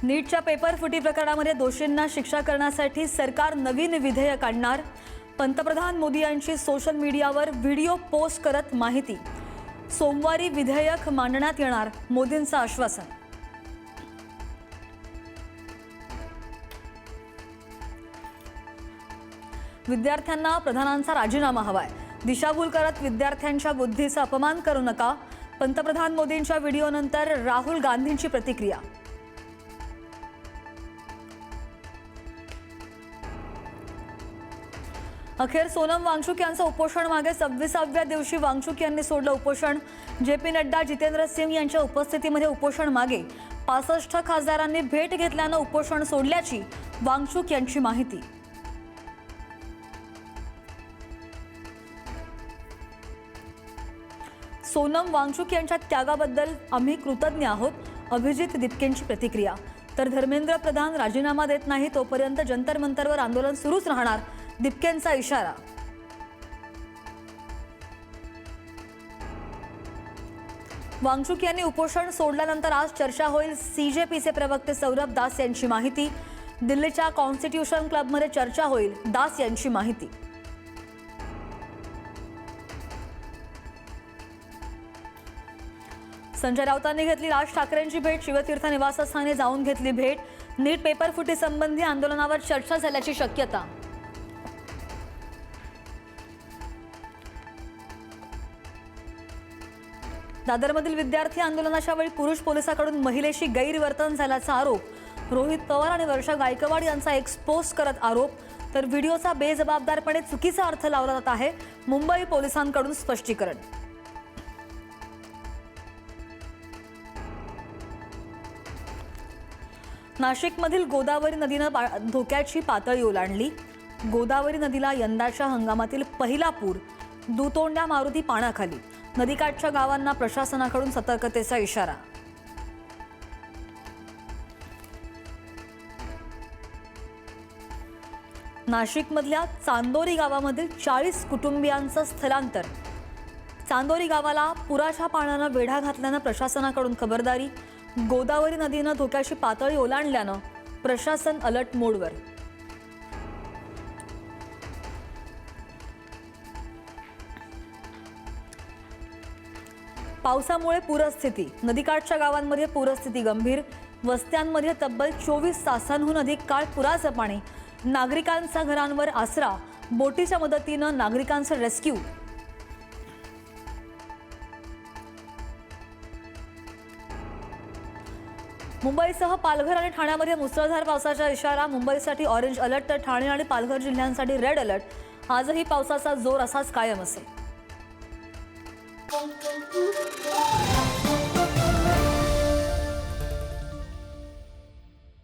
नीटच्या paper फुटी प्रकरणामध्ये दोषींना शिक्षा करण्यासाठी सरकार नवीन विधेयक आणणार. पंतप्रधान मोदी यांची सोशल मीडियावर व्हिडिओ पोस्ट करत माहिती. सोमवारी विधेयक मांडण्यात येणार, मोदींचं आश्वासन. विद्यार्थ्यांना प्रधानांचा राजीनामा हवाय. दिशाभूल करत विद्यार्थ्यांच्या बुद्धीचा अपमान करू नका. पंतप्रधान मोदींच्या व्हिडिओनंतर राहुल गांधींची प्रतिक्रिया. अखेर सोनम वांगचुक यांचं उपोषण मागे 26व्या दिवशी वांगचुक यांनी सोडलं उपोषण. जे.पी. नड्डा, जितेंद्र सिंग यांच्या उपस्थितीमध्ये उपोषण मागे 65 खासदारांनी भेट घेतल्यानं उपोषण सोडल्याची वांगचुक यांची माहिती. सोनम वांगचुक यांच्या त्यागाबद्दल आम्ही कृतज्ञ आहोत, अभिजित दिपकेंची प्रतिक्रिया. तर धर्मेंद्र प्रधान राजीनामा देत नाही तोपर्यंत जंतर मंतरवर आंदोलन सुरूच राहणार, दिपकेंचा इशारा. वांगचुक यांनी उपोषण सोडल्यानंतर आज चर्चा होईल, सीजेपीचे प्रवक्ते सौरभ दास यांची माहिती. दिल्लीच्या कॉन्स्टिट्यूशन क्लबमध्ये चर्चा होईल, दास यांची माहिती. संजय राऊतांनी घेतली राज ठाकरेंची भेट. शिवतीर्थ निवासस्थानी जाऊन घेतली भेट. नीट पेपर फुटी संबंधी आंदोलनावर चर्चा झाल्याची शक्यता. दादरमधील विद्यार्थी आंदोलनाच्या वेळी पुरुष पोलिसाकडून महिलेशी गैरवर्तन झाल्याचा आरोप. रोहित पवार आणि वर्षा गायकवाड यांचा एक्सपोज करत आरोप. तर व्हिडिओचा बेजबाबदारपणे चुकीचा अर्थ लावला जात आहे, मुंबई पोलिसांकडून स्पष्टीकरण. नाशिकमधील गोदावरी नदीनं धोक्याची पातळी ओलांडली. गोदावरी नदीला यंदाच्या हंगामातील पहिला पूर. दुतोंड्या मारुती पाण्याखाली. नदीकाठच्या गावांना प्रशासनाकडून सतर्कतेचा इशारा. नाशिकमधल्या चांदोरी गावामधील 40 कुटुंबियांचं स्थलांतर. चांदोरी गावाला पुराच्या पाण्यानं वेढा घातल्यानं प्रशासनाकडून खबरदारी. गोदावरी नदीनं धोक्याची पातळी ओलांडल्यानं प्रशासन अलर्ट मोडवर. पावसामुळे पूरस्थिती. नदीकाठच्या गावांमध्ये पूरस्थिती गंभीर. वस्त्यांमध्ये तब्बल 24 तासांहून अधिक काळ पुराचं पाणी. नागरिकांचा घरांवर आसरा. बोटीच्या मदतीनं नागरिकांचं रेस्क्यू. मुंबईसह पालघर आणि ठाण्यामध्ये मुसळधार पावसाचा इशारा. मुंबईसाठी ऑरेंज अलर्ट तर ठाणे आणि पालघर जिल्ह्यांसाठी रेड अलर्ट. आजही पावसाचा जोर असाच कायम असेल.